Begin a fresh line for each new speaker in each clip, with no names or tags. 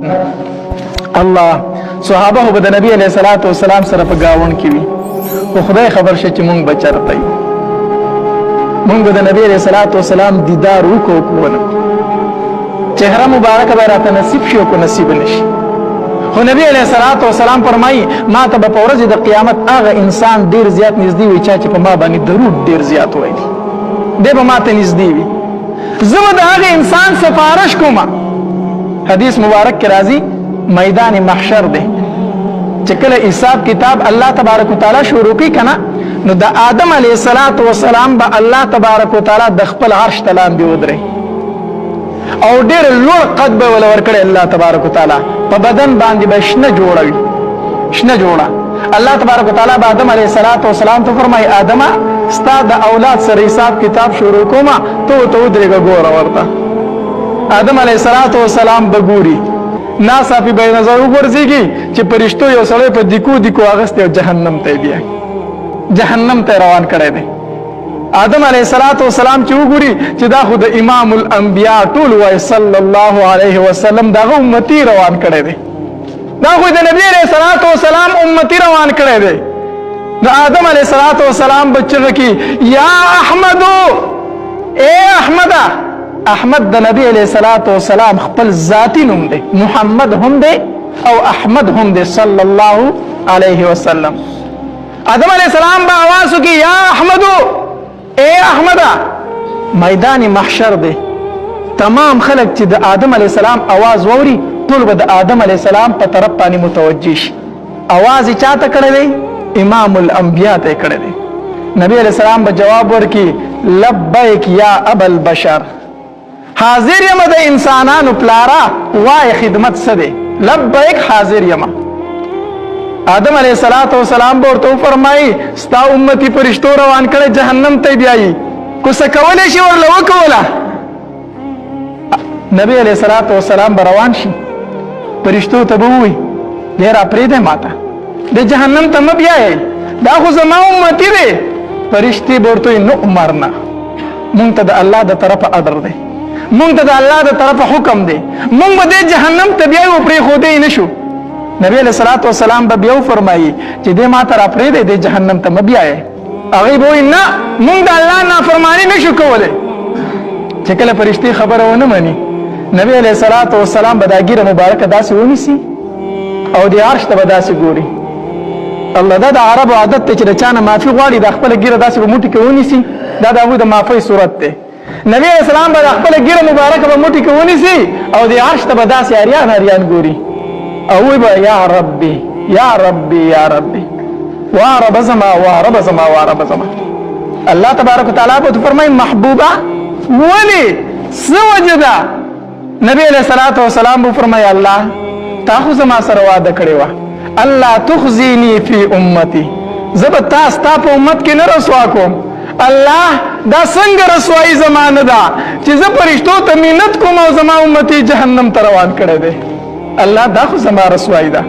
الله صحابه به د نبی علیہ الصلوۃ والسلام سره په گاون کې وي او خدای خبر شي چې مونږ بچرته یو مونږ د نبی علیہ الصلوۃ والسلام دیدار وکړو چهره مبارک به راته نصیب شي او کو نصیب نشي خو نبی علیہ الصلوۃ والسلام فرمایي ما ته په ورځ د قیامت هغه انسان ډیر زیات نږدې وي چې په ما باندې درود ډیر زیات وایي دی به ما ته نږدې وي زه د هغه انسان سفارش کوم حدیث مبارک کې راځي میدان محشر دی چې کله حساب کتاب الله تبارک وتعالى شروع کوي کنه نو د آدم علیه السلام به الله تبارک وتعالى د خپل عرش تلاندې ودري او ډېر لوړ قد به ول ورکړي الله تبارک وتعالى په بدن باندې به شنه جوړوي شنه جوړه الله تبارک وتعالى به آدم علیه السلام ته فرمایي آدم ستا د اولاد سره حساب کتاب شروع کوما ته ودرېږه ګوره ورته آدم علیه السلام به ګوري ناصافي به نظر وګرځيږي چې پرشتو یو سړی په دیکو اغسته او جهنم ته بیا جهنم ته روان کړي دي آدم علیه السلام چې وګوري چې دا خو د امام الانبیاء ټول وای صلی الله علیه وسلم دا امتی روان کړي دي دا خو د نبی علیه السلام امتی روان کړي دي د آدم علیه السلام بچو کې یا احمد اے احمد احمد د نبی علیہ الصلوۃ والسلام خپل ذاتی نوم دی محمد هم دی او احمد هم دی صلی الله علیه وسلم آدم علیہ السلام با आवाज وکي یا احمد اے احمد میدان محشر دی تمام خلق چې د آدم علیہ السلام आवाज ووري ټول به د آدم علیہ السلام په طرف باندې متوجه شي आवाज چاته کړی دی امام الانبیاء ته کړی دی نبی علیہ السلام به جواب ورکي لبیک یا ابا البشر حاضر یم د انسانانو پلارا وای خدمت سده لبیک حاضر یم آدم علیہ السلام ورته فرمایي ستا امتی فرشتو روان کړي جهنم ته بیایي کو څه کولای شي ورله وکوله نبی علیہ السلام روان شي فرشتو ته ووي ډیر اپریده ماته د جهنم ته م بیایي دا خو زما امتی دی فرشتي ورته نو مرنا مونږ ته د الله د طرفه اډر دی مونږ ته د الله د طرفه حکم دی مونږ به د جهنم ته بیا و پرې خو دی نشو نبی علیہ الصلوۃ والسلام به بیا فرمایي چې د ما تر پرې دی د جهنم ته مبیا ہے هغه به نه مونږ د الله نافرمانی نشو کولای چې کله فرشتي خبره ونه مانی نبی علیہ الصلوۃ والسلام به دا ګیره مبارکه داسې ونیسي او د عرش ته به داسې ګوري الله دا د عربو عادت ته چې د چانه معافي غواړي د خپل ګیره داسې په موټي کې ونیسي دا د هغوی د معافۍ صورت دی نبی علیہ السلام به خپل ګیره مبارکه په موټي کې ونیسي او د عرش ته به داسې اریان ګوري او وی به یا ربي یا ربي یا ربي وارب زما وارب زما وارب زما الله تبارک وتعالى به فرمای محبوبا ولی سوجدا نبی علیہ الصلوۃ والسلام به فرمای الله تاسو زما سره وعده کړی و الله تخزینی فی امتی زبتا ستا په امت کې نه رسوا کوم الله دا څنګه رسوایی زمانه ده چې زه فرشتو ته مینت کوم او زما امتی جهنم ته روان کړي دي الله دا خو زما رسوایی ده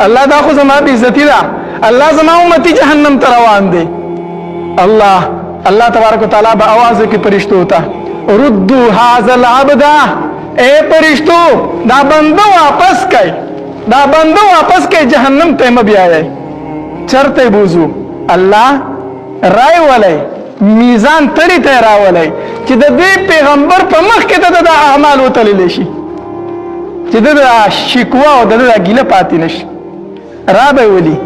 الله دا خو زما عزتی ده الله زما امتی جهنم ته روان دي الله تبارک وتعالى به आवाज کوي فرشتو ته ردوا هذا العبد اے فرشتو دا بنده واپس کړئ دا بنده واپس کړئ جهنم ته مبیایي چرته بوزو الله رای ولای میزان تړي ته راولای چې د دې پیغمبر په مخ کې د اعمال وتلل شي چې د شکوا او د ګیله پاتې نشي را به ولي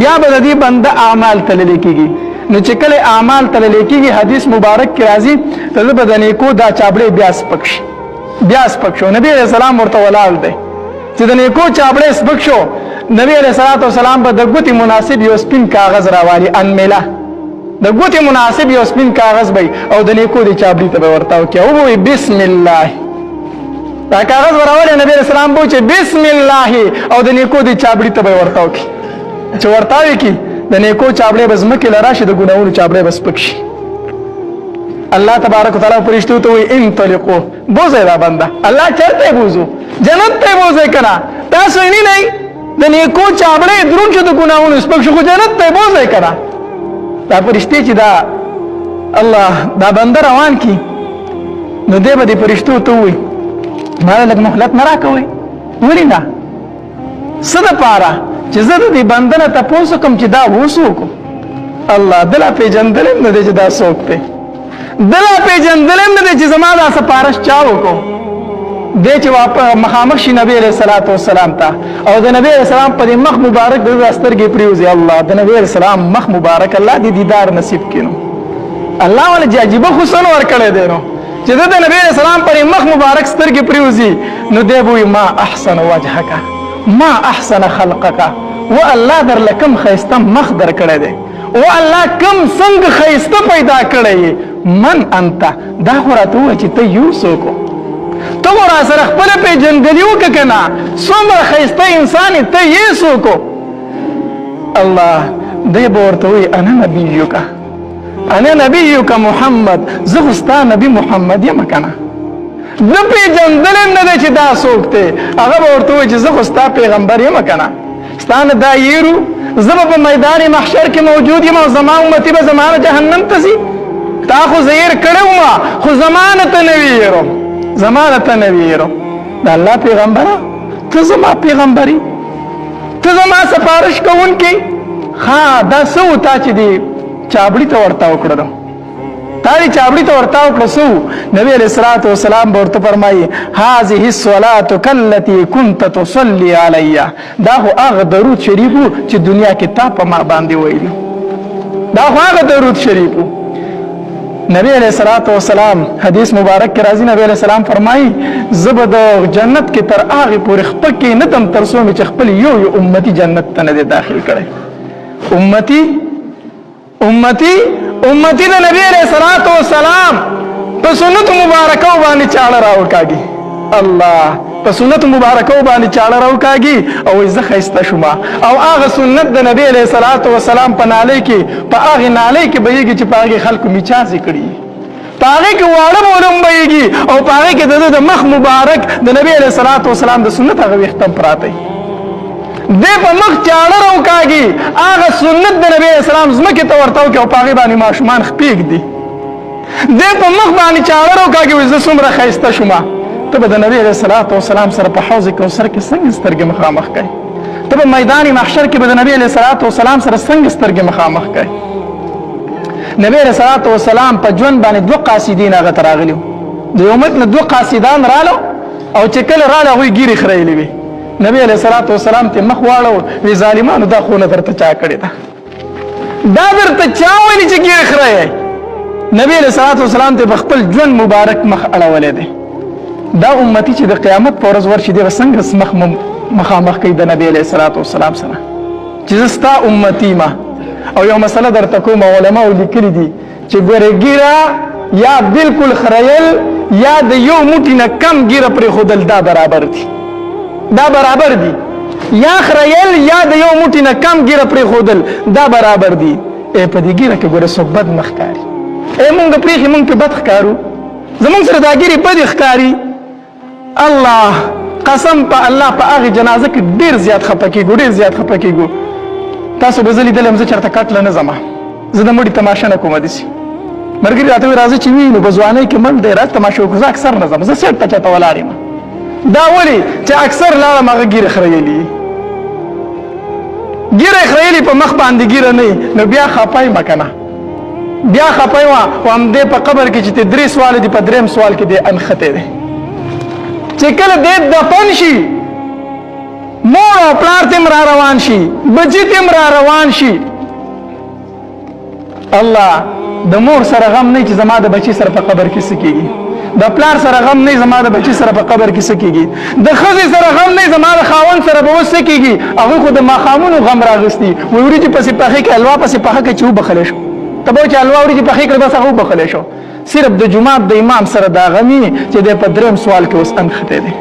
بیا به د دې بنده اعمال تلل کېږي نو چې کله اعمال تلل کېږي حدیث مبارک کې راځي ته به د نیکو دا چابړې بیا سپکشو نبی علیہ السلام ورته ولاړ دی چې د نیکو چابړې سپکشو نبی علیہ السلام به د ګوتې مناسب یو سپین کاغذ راوالي انمیله د ګوتې مناسب یو سپین کاغذ به او د نیکو د چابړې ته به ورتاو کې او وی بسم الله دا کاغذ وراولې نبی علیہ السلام بو چې بسم الله او د نیکو د چابړې ته به ورتاو کې چې ورتاوي کې د نیکو چابړې بس مکه لراشي د ګناونو چابړې بس پکشي الله تبارک وتعالى فرشتو ته وی انطلقوا بوزه دا بنده الله چرته بوزو جنت ته بوزه کنا تاسو یې نه د نیکو چابړې درون چې د ګناونو سپکشو خو جنت ته بوزه کنا دا فرشتي چې دا الله دا بنده روان کی نو دې به د فرشتو ته وی ما لږ مهلت نه راکوي ولې نه څه دپاره چې زه د دې بنده نه تپوس وکړم چې دا وڅوک الله دله پېژندلی هم نه دی چې دا څوک دی دله پېژندلی هم نه دی چې زما دا سپارش چا وکړو دی چې مخامخ شي نبی علیه الصلاة والسلام ته او د نبی علیه السلام په دې مخ مبارک د ده سترګې پرېوځي الله د نبی علیه السلام مخ مبارک الله دې دیدار نصیب کړي نو الله ولې چې عجیبه حسن ورکړی دی نو چې د نبی علیه السلام پر مخ مبارک سترګې پرېوځي نو دی به وایي ما احسن وجهک ما احسن خلقک و الله درله کوم ښایسته مخ درکړی دی و الله کوم څنګه ښایسته پیدا کړی یې من انت دا خو راته ووایه چې ته یو څوک ته خو را سره خپله پېژندګلي وکړه که نه څومره ښایسته انسان یې ته یې څوک الله دی به ورته وایي انا نبیک انا نبیک محمد زه خو ستا نبي محمد یم که نه ده پېژندلی نه دی چې دا څوک دی هغه به ورته وایي چې زه خو ستا پیغمبر یم که نه ستا نه دا یېرو زه به په میدان محشر کې موجود یم او زما امتي به زما نه جهنم ته ځي تا خو زه یېر کړی وم خو زما نه ته نه وي یېرو زما نه ته نه وي یېرو د الله پیغمبره ته زما پیغمبري ته زما سپارش کوونکی ها دا څه و تا چې دې چابړي ته ورته وکړلو تا دې چابړي ته ورته وکړه څه نبي علیه الصلاة والسلام به ورته فرمایي هذه الصلاة کالتي كنت تصلي علی دا خو هغه درود شریف و چې دنیا کې تا په ما باندې ویلي دا خو هغه درود شریف و نبی علیہ الصلوۃ والسلام حدیث مبارک کې راځي نبی علیہ السلام فرمایي زه به د جنت کې تر هغې پورې خپه کېنتم تر څو مې چې خپل یو امتي جنت ته نه دی داخل کړی امتي د نبی علیہ الصلوۃ والسلام په سنت مبارکو باندې چاړه راوکاږي الله په سنت مبارکو باندې چاړه راوکاږي او زه ښایسته شوم او هغه سنت د نبی علیه الصلاة والسلام په نالۍ کې په هغې نالۍ کې بهیږي چې په هغې خلکو میچازې کړي په هغې کې واړه مولم بهیږي او په هغې کې د ده د مخ مبارک د نبی علیه الصلاة والسلام د سنت هغه ویښتم پراته وي دی په مخ چاړه راوکاږي هغه سنت د نبی علیه السلام ځمکې ته ورته وکړي او په هغې باندې ماشومان خپې ږدي دی په مخ باندې چاړه راوکاږي وایي زه څومره ښایسته شوم ته به د نبی علیه الصلاة والسلام سره په حوض کوثر کې څنګه سترګې مخامخ کوي ته به میدان محشر کې به د نبی علیه الصلاة والسلام سره څنګه سترګې مخامخ کوي نبی علیه الصلاة والسلام په ژوند باندې دوه قاصدین هغه ته راغلي د یو امت نه دوه قاصدان رالو او چې کله راله هغوی ګیرې خریلې وي نبی علیه الصلاة والسلام ته مخ واړو وی ظالمانو دا خونه درته چا کړې ده دا درته چا ویلي چې ګیرې خریی نبی علیه الصلاة والسلام ته په خپل ژوند مبارک مخ اړولی دی دا امتی چې د قیامت په ورځ ورشي دی به څنګه مخامخ کوي د نبی علیه الصلاة والسلام سره چې زه ستا امتي ما او یو مسله درته کوم علماو لیکلي دي چې ګورې ګیره یا بالکل خریل یا د یو موټي نه کم ګیره پرېښودل دا برابر دي یا خریل یا د یو موټي نه کم ګیره پرېښودل دا برابر دي په دې ګیره کې ګوره څوک بد نه ښکاري مونږ پرېښي مونږ پې بد ښکارو زمونږ سره دا ګیرې بدې ښکاري الله قسم په الله په هغې جنازه کې ډېر زیات خفه کېږو تاسو به زه لیدلی یم زه چېرته کټله نه ځمه زه د مړي تماشه نه کومه داسې ملګري راته وایي راځه چې وینو په ځوانۍ کې مړ دی راځه تماشه وکړو زه اکثر نه ځم زه سیټ ته چېرته ولاړ یم دا ولې چې اکثر لاړم هغه ګیرې خریلي ګیره خریلي په مخ باندې ګیره نه نو بیا خفه یم که نه بیا خفه یم او همدې په قبر کې چې ته 3 سوال دي په 3م سوال کې دی انختی دی چې کله دی دفن شي مور او پلار تیم را روان شي بچي تیم را روان شي الله د مور سره غم نه چې زما د بچي سره په قبر کې څه کېږي د پلار سره غم نه زما د بچي سره په قبر کې څه کېږي د ښځې سره غم نه زما د خاوند سره به اوس څه کېږي هغوی خو د ماښامونو غم راغوستي وایي وریجې پسې پخې کړې حلوا پسې پخه کړې چې وبخلی شو ته به چې حلوا وریجې پخې کړې بس هغه وبخلی شو صرف د جماعت د امام سره دا غمي چې دی په 3م سوال کې اوس انختی دی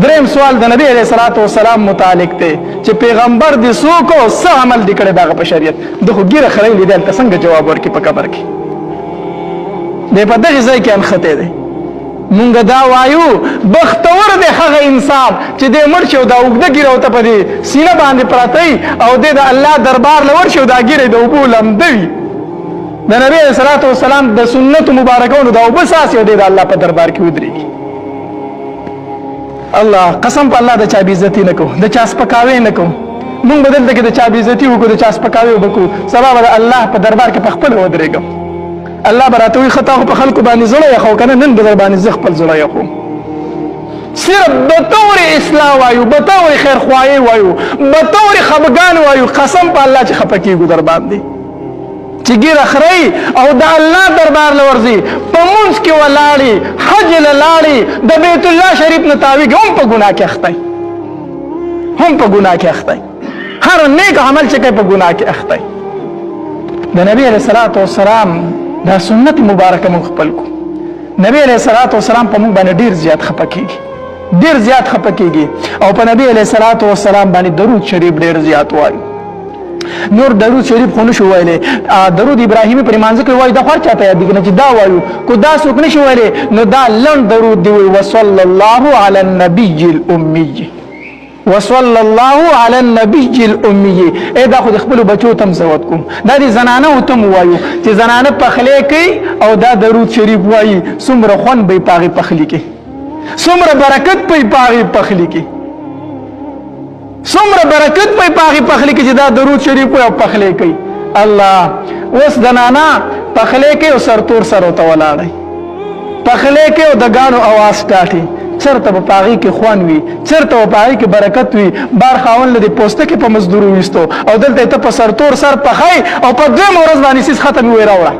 3م سوال د نبی علیه الصلاة والسلام متعلق دی چې پیغمبر دې څوک او څه عمل دې کړی د هغه په شریعت ده خو ګیره خریلې دی هلته څنګه جواب ورکړي په قبر کې دی په دغې ځای کې انختی دی مونږ دا وایو بختور دی هغه انسان چې دی مړ شي او دا اوږده ګیره ورته په دې سینه باندې پراته وي او دی د الله دربار له ورشي او دا ګیره د اوبو لمده وي د نبی علیه الصلاة والسلام د سنتو مبارکونو دا اوبه څاڅي او دی د الله په دربار کې ودرېږي الله قسم په الله د چا بې عزتي نه کوو، د چا سپکاوی نه کوو. مونږ به دلته کې د چا بې عزتي وکړو، د چا سپکاوی به کوو، سبا به د الله په دربار کې په خپله ودرېږم. الله به راته وایي خطا خو په خلکو باندې زړه یخو که نه، نن به در باندې زه خپل زړه یخوم. صرف بطور اصلاح وایو، بطور خیرخواهی وایو، بطور خفګان وایو. قسم په الله چې خفه کېږو در باندې چې ګیره خورئ او د الله دربار له ورځي، په مونځ کې ولاړې، حج له لاړې، د بیت الله شریف نه تاویږي، هم په ګناه کې اختی، هم په ګناه کې اختی. هر نیک عمل چې کوي په ګناه کې اختی. د نبی علیه الصلاة والسلام دا سنت مبارکه مونږ خپل کو. نبی علیه الصلاة والسلام په مونږ باندې ډېر زیات خفه کېږي، ډېر زیات خفه کېږي او په نبی علیه الصلاة والسلام باندې درود شریف ډېر زیات وایي. نور درود شریف خو نشو ویلی، درود ابراهیمی پر مانځه کې وایي دا خو هر چاته یادېږي نه چې دا وایو، کو دا څوک نشي ویلی نو دا لنډ درود دی وایي وصلی الله علی النبی الامی، وصلی الله علی النبی الامی. دا خو د خپلو بچو ته هم زوت کوم، دا د زنانو ته هم وایو چې زنانه پخلی کوي او دا درود شریف وایي، څومره خوند به یې په هغې پخلي کې، څومره برکت به یې په هغې پخلي کې، څومره برکت په پاغي پخلی کې چې دا درود شریف او پخلی کوي. الله اوس د نانا پخلی کې او سرتور سر ته ولاړی، پخلی کې او د غانو आवाज ټاټي، چرته په پاغي کې خوان وي، چرته په پاغي کې برکت وي. بار خاون لدی پوسټه کې په مزدور وستو او دلته ته په سرتور سر پخای او په دوه ورځ باندې سیس ختم وي راوړه.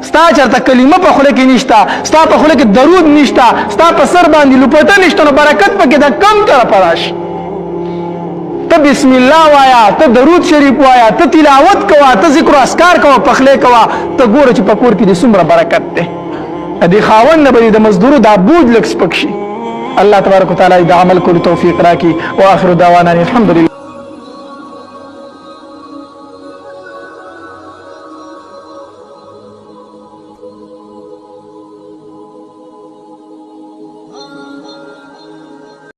ستا چرته کلمه په خوله کې نشته، ستا په خوله کې درود نشته، ستا په سر باندې لپټه نشته، نو برکت پکې د کم طرفه راشي. ته بسم الله وایا، ته درود شریف وایا، ته تلاوت کوه، ته ذکر او اذکار کوه، پخلی کوه، ته ګوره چې په کور کې د څومره برکت دی. د خاوند نه به د مزدورو دا بوج لږ سپک شي. الله تبارک وتعالی د عمل کولو توفیق راکړي. واخر دعوانا الحمدلله.